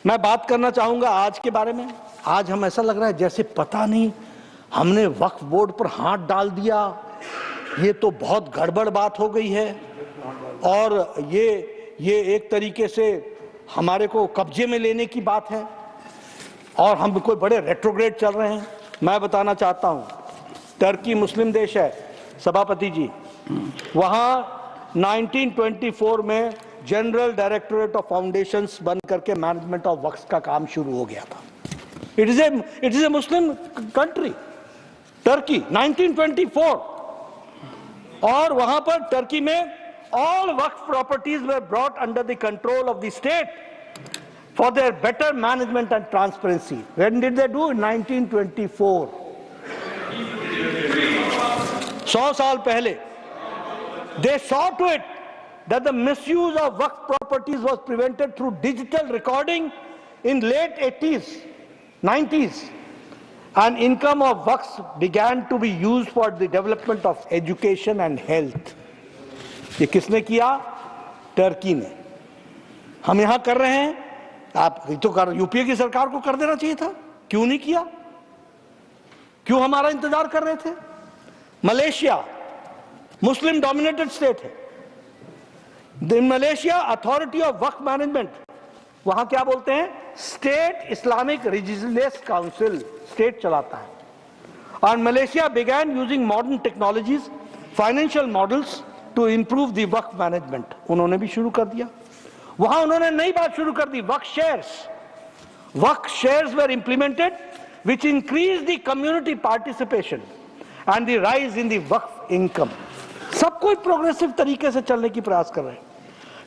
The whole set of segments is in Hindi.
मैं बात करना चाहूंगा आज के बारे में। आज हम ऐसा लग रहा है जैसे पता नहीं हमने वक्फ बोर्ड पर हाथ डाल दिया, ये तो बहुत गड़बड़ बात हो गई है और ये एक तरीके से हमारे को कब्जे में लेने की बात है और हम कोई बड़े रेट्रोग्रेड चल रहे हैं। मैं बताना चाहता हूं, टर्की मुस्लिम देश है सभापति जी, वहां 1924 में जनरल डायरेक्टोरेट ऑफ फाउंडेशंस बन करके मैनेजमेंट ऑफ वक्फ का काम शुरू हो गया था। It is A Muslim country Turkey, 1924, और वहां पर टर्की में all Waqf properties were brought under the control of the state for their better management and transparency. When did they do? In 1924. 100 साल पहले। They saw to it that the misuse of waqf properties was prevented through digital recording in late 80s, 90s, and income of waqf began to be used for the development of education and health. ये किसने किया? टर्की ने। हम यहां कर रहे हैं, आप तो यूपीए की सरकार को कर देना चाहिए था, क्यों नहीं किया? क्यों हमारा इंतजार कर रहे थे? मलेशिया मुस्लिम डोमिनेटेड स्टेट है। The Malaysia authority of waqf management, वहां क्या बोलते हैं? State Islamic religious council, state चलाता है। और Malaysia began using modern technologies, financial models to improve the waqf management, उन्होंने भी शुरू कर दिया। वहां उन्होंने नई बात शुरू कर दी, waqf shares. Waqf shares were implemented which increase the community participation and the rise in the waqf income. सब कोई प्रोग्रेसिव तरीके से चलने की प्रयास कर रहे हैं।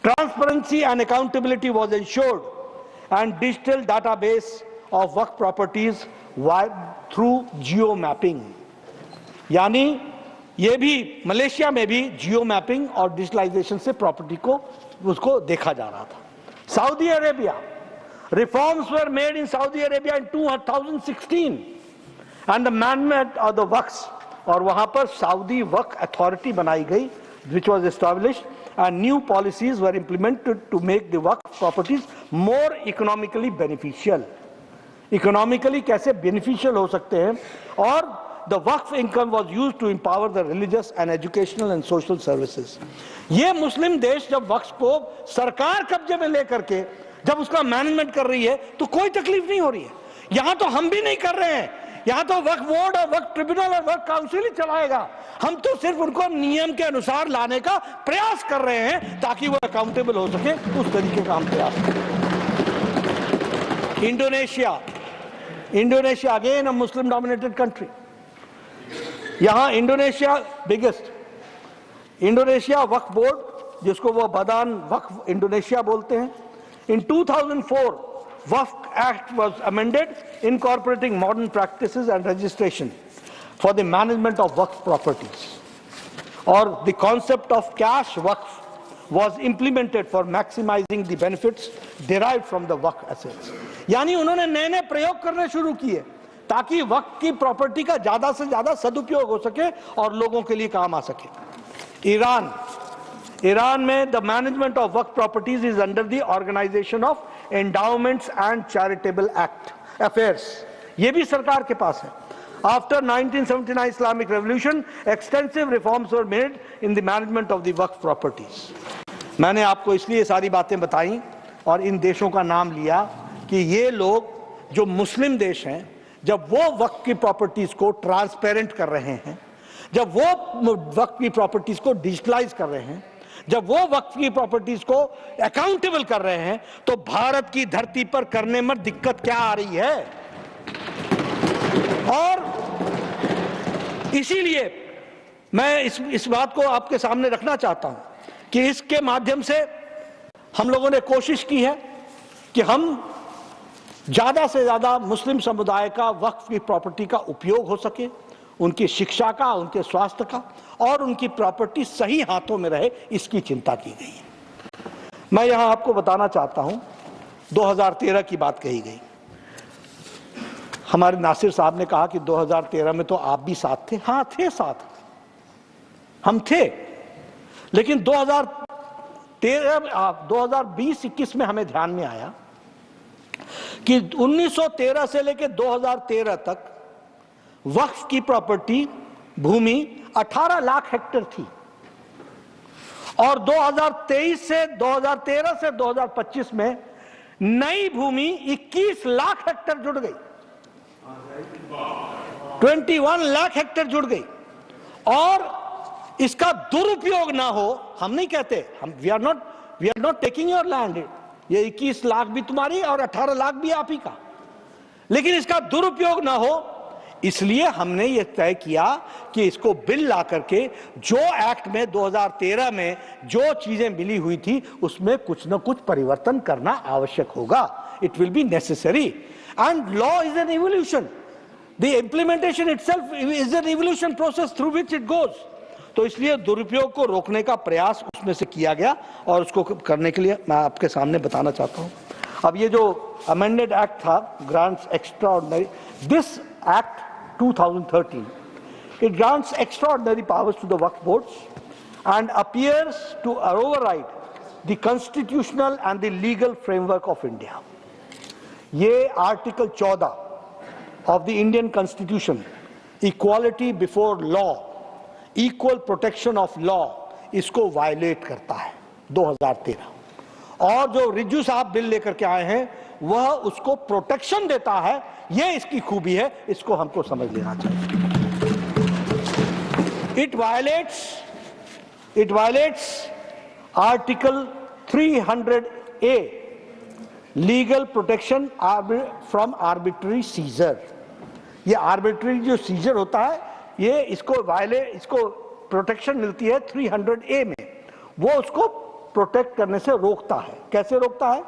Transparency and accountability was ensured and digital database of waqf properties through geo mapping, यानी ये भी मलेशिया में भी जियो मैपिंग और डिजिटलाइजेशन से प्रॉपर्टी को उसको देखा जा रहा था। Saudi Arabia, reforms were made in Saudi Arabia in 2016 and the management of the waqf, और वहां पर सऊदी वक्फ अथॉरिटी बनाई गई which was established and new policies were implemented to make the waqf properties more economically beneficial. Economically कैसे बेनिफिशियल हो सकते हैं, और the waqf income was used to empower the religious and educational and social services. ये मुस्लिम देश जब वक्फ को सरकार कब्जे में लेकर के जब उसका मैनेजमेंट कर रही है तो कोई तकलीफ नहीं हो रही है। यहां तो हम भी नहीं कर रहे हैं, यहां तो वक्फ बोर्ड और वक्फ ट्रिब्यूनल और वक्फ काउंसिल ही चलाएगा। हम तो सिर्फ उनको नियम के अनुसार लाने का प्रयास कर रहे हैं ताकि वो अकाउंटेबल हो सके, उस तरीके का हम प्रयास करें। Indonesia again a Muslim dominated country. यहां Indonesia biggest Indonesia waqf board, जिसको वो बदान वक्फ इंडोनेशिया बोलते हैं। In 2004 waqf act was amended incorporating modern practices and registration for the management of waqf properties, और the concept of cash waqf was implemented for maximising the benefits derived from the waqf assets. यानी उन्होंने नए नए प्रयोग करने शुरू किए ताकि वक्फ की प्रॉपर्टी का ज्यादा से ज्यादा सदुपयोग हो सके और लोगों के लिए काम आ सके। ईरान में the management of waqf properties is under the organisation of endowments and charitable act affairs, ये भी सरकार के पास है। After 1979 Islamic revolution extensive reforms were made in the management of the waqf properties. मैंने आपको इसलिए सारी बातें बताई और इन देशों का नाम लिया कि ये लोग जो मुस्लिम देश हैं, जब वो वक्फ की प्रॉपर्टीज को ट्रांसपेरेंट कर रहे हैं, जब वो वक्फ की प्रॉपर्टीज को डिजिटलाइज कर रहे हैं, जब वो वक्फ की प्रॉपर्टीज को अकाउंटेबल कर रहे हैं, तो भारत की धरती पर करने में दिक्कत क्या आ रही है। और इसीलिए मैं इस बात को आपके सामने रखना चाहता हूं कि इसके माध्यम से हम लोगों ने कोशिश की है कि हम ज्यादा से ज्यादा मुस्लिम समुदाय का वक्फ की प्रॉपर्टी का उपयोग हो सके, उनकी शिक्षा का, उनके स्वास्थ्य का, और उनकी प्रॉपर्टी सही हाथों में रहे, इसकी चिंता की गई है। मैं यहां आपको बताना चाहता हूं, 2013 की बात कही गई। हमारे नासिर साहब ने कहा कि 2013 में तो आप भी साथ थे। हाँ थे, साथ हम थे, लेकिन 2020-21 में हमें ध्यान में आया कि 1913 से लेकर 2013 तक वक्फ की प्रॉपर्टी भूमि 18 लाख हेक्टेयर थी और 2013 से 2025 में नई भूमि 21 लाख हेक्टेयर जुड़ गई, 21 लाख हेक्टेयर जुड़ गई। और इसका दुरुपयोग ना हो, हम नहीं कहते, हम we are not taking your land, ये 21 लाख भी तुम्हारी और 18 लाख भी आप ही का, लेकिन इसका दुरुपयोग ना हो इसलिए हमने ये तय किया कि इसको बिल ला करके जो एक्ट में 2013 में जो चीजें मिली हुई थी उसमें कुछ न कुछ परिवर्तन करना आवश्यक होगा। It will be necessary and law is an evolution, the implementation itself is an evolution process through which it goes. तो इसलिए दुरुपयोग को रोकने का प्रयास उसमें से किया गया और उसको करने के लिए मैं आपके सामने बताना चाहता हूं। अब ये जो अमेंडेड एक्ट था grants extraordinary, this act 2013, it grants extraordinary powers to the Waqf boards and appears to override the constitutional and the legal framework of India. ये article 14 of the Indian Constitution, equality before law, equal protection of law, इसको वायलेट करता है 2013। और जो रिज्जू साहब बिल लेकर के आए हैं वह उसको प्रोटेक्शन देता है, यह इसकी खूबी है, इसको हमको समझ लेना चाहिए। It violates Article 300A, legal protection from arbitrary seizure। ये आर्बिट्री जो सीजर होता है ये इसको प्रोटेक्शन मिलती है 300A में, वो उसको प्रोटेक्ट करने से रोकता है। कैसे रोकता है?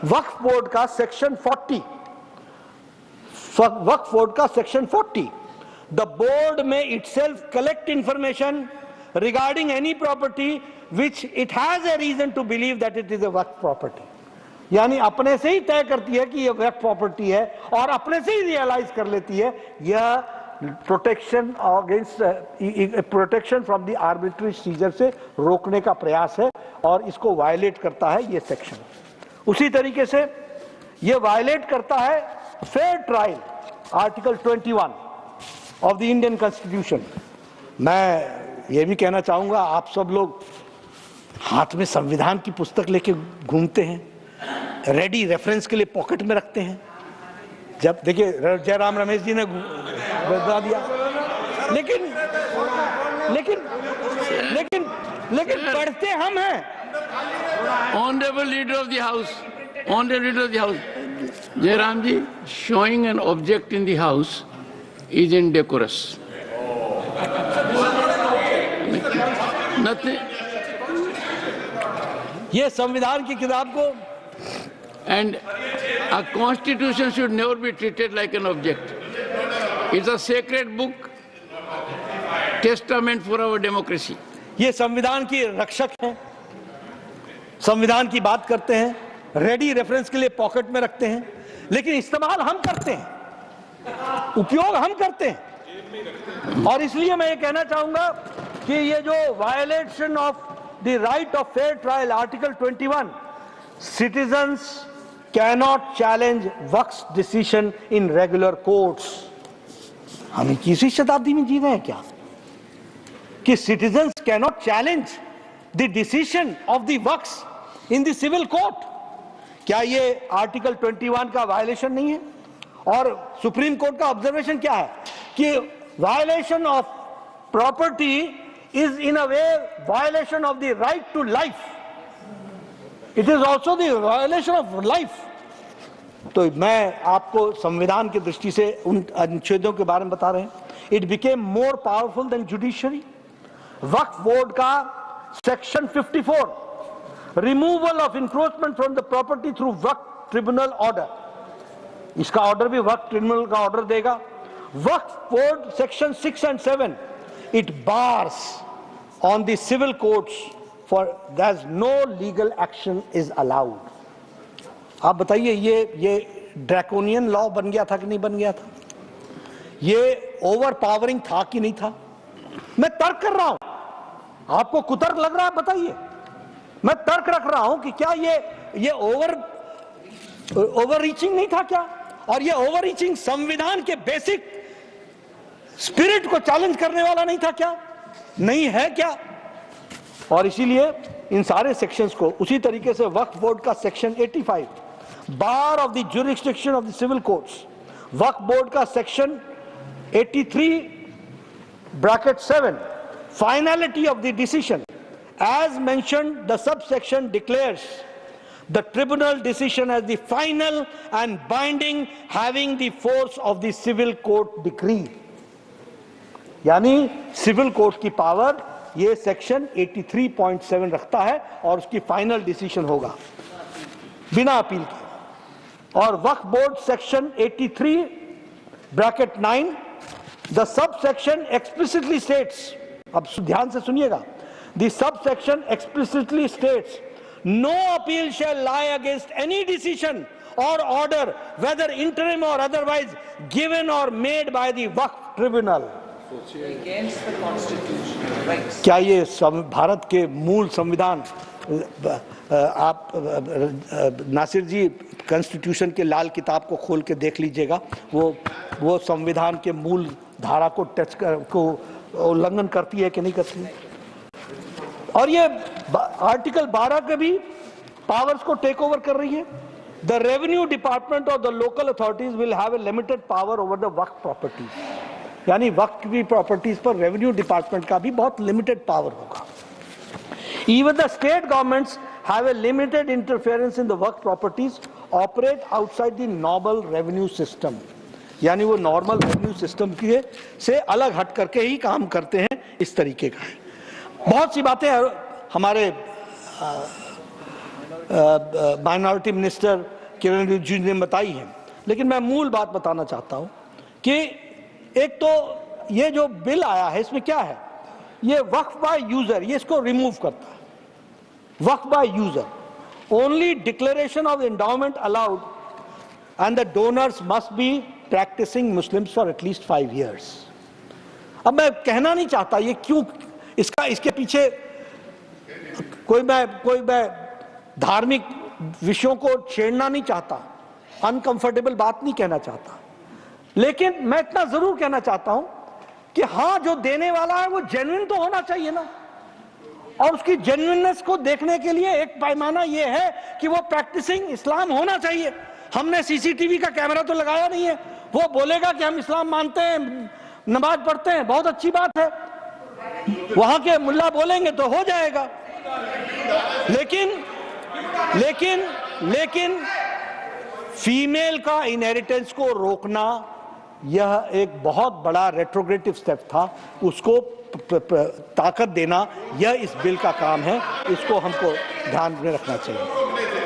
वक्फ बोर्ड का सेक्शन 40, वक्फ बोर्ड का section 40, the board may itself collect information regarding any property which it has a reason to believe that it is a waqf property. यानी अपने से ही तय करती है कि यह वक्फ प्रॉपर्टी है और अपने से ही रियलाइज कर लेती है यह protection against protection from the arbitrary seizure से रोकने का प्रयास है और इसको वायलेट करता है ये सेक्शन। उसी तरीके से ये वायलेट करता है fair trial, article 21 of the Indian constitution. मैं ये भी कहना चाहूंगा, आप सब लोग हाथ में संविधान की पुस्तक लेके घूमते हैं, रेडी रेफरेंस के लिए पॉकेट में रखते हैं। जब देखिए जयराम रमेश जी ने बता दिया, लेकिन लेकिन लेकिन लेकिन पढ़ते हम हैं। Honorable Leader of the House, Honorable Leader of the House, Jairam ji, showing an object in the House is indecorous. Nothing. ये संविधान की किताब को, and a constitution should never be treated like an object. It's a sacred book, testament for our democracy. ये संविधान की रक्षक हैं, संविधान की बात करते हैं, रेडी रेफरेंस के लिए पॉकेट में रखते हैं, लेकिन इस्तेमाल हम करते हैं, उपयोग हम करते हैं। और इसलिए मैं ये कहना चाहूंगा कि ये जो violation of the right of fair trial, article 21, citizens cannot challenge waqf decision in regular courts. हम 21वीं शताब्दी में जी रहे हैं क्या कि citizens cannot challenge the decision of the waqf in the civil court? क्या ये आर्टिकल 21 का वायलेशन नहीं है? और सुप्रीम कोर्ट का ऑब्जर्वेशन क्या है कि violation of property is in a way violation of the right to life, it is also the violation of life. तो मैं आपको संविधान की दृष्टि से उन अनुच्छेदों के बारे में बता रहे हैं। It became more powerful than judiciary. Waqf board का section 54, removal of encroachment from the property through waqf tribunal order, इसका ऑर्डर भी वक्फ ट्रिब्यूनल का ऑर्डर देगा। Waqf board section 6 and 7, it bars on the civil courts for that no legal action is allowed. आप बताइए ये ड्रैकोनियन लॉ बन गया था कि नहीं बन गया था? ये ओवर पावरिंग था कि नहीं था? मैं तर्क कर रहा हूं, आपको कुतर्क लग रहा है? बताइए। मैं तर्क रख रहा हूं कि क्या ये ओवर ओवर रीचिंग नहीं था क्या? और ये ओवर रीचिंग संविधान के बेसिक स्पिरिट को चैलेंज करने वाला नहीं था क्या? नहीं है क्या? और इसीलिए इन सारे सेक्शंस को उसी तरीके से वक्फ बोर्ड का section 85 bar of the jurisdiction of the civil courts, waqf board का section 83 bracket 7 finality of the decision as mentioned, the subsection declares the tribunal decision as the final and binding, having the force of the civil court decree. यानी सिविल कोर्ट की पावर ये सेक्शन 83.7 रखता है और उसकी फाइनल डिसीजन होगा बिना अपील के। और waqf board section 83 bracket 9 the subsection explicitly states, अब ध्यान से सुनिएगा, the subsection explicitly states no appeal shall lie against any decision or order whether interim or otherwise given or made by the Waqf tribunal. Against the constitution, right? क्या ये भारत के मूल संविधान, आप नासिर जी कॉन्स्टिट्यूशन के लाल किताब को खोल के देख लीजिएगा, वो संविधान के मूल धारा को टच को उल्लंघन करती है कि नहीं करती है? और ये आर्टिकल 12 के भी पावर्स को टेक ओवर कर रही है। द रेवेन्यू डिपार्टमेंट और the local authorities will have a limited power over the waqf properties, यानी वक्फ की प्रॉपर्टीज पर रेवेन्यू डिपार्टमेंट का भी बहुत लिमिटेड पावर होगा। Even the state governments have a limited interference in the waqf properties operate outside the normal revenue system, यानी वो नॉर्मल रेवेन्यू सिस्टम के से अलग हट करके ही काम करते हैं, इस तरीके का है। बहुत सी बातें हमारे माइनॉरिटी मिनिस्टर किरण रिजिजू ने बताई हैं, लेकिन मैं मूल बात बताना चाहता हूं कि एक तो ये जो बिल आया है इसमें क्या है, ये वक्फ बाय यूजर, ये इसको रिमूव करता है। Waqf by user, only declaration of endowment allowed and the donors must be practising Muslims for at least 5 years। अब मैं कहना नहीं चाहता ये क्यों, इसके पीछे कोई मैं धार्मिक विषयों को छेड़ना नहीं चाहता, अनकंफर्टेबल बात नहीं कहना चाहता, लेकिन मैं इतना जरूर कहना चाहता हूं कि हां, जो देने वाला है वो जेन्युइन तो होना चाहिए ना, और उसकी जेन्युइननेस को देखने के लिए एक पैमाना ये है कि वो प्रैक्टिसिंग इस्लाम होना चाहिए। हमने सीसीटीवी का कैमरा तो लगाया नहीं है, वो बोलेगा कि हम इस्लाम मानते हैं, नमाज पढ़ते हैं, बहुत अच्छी बात है, वहां के मुल्ला बोलेंगे तो हो जाएगा। लेकिन फीमेल का इनहेरिटेंस को रोकना यह एक बहुत बड़ा रेट्रोग्रेटिव स्टेप था, उसको ताकत देना यह इस बिल का काम है, इसको हमको ध्यान में रखना चाहिए।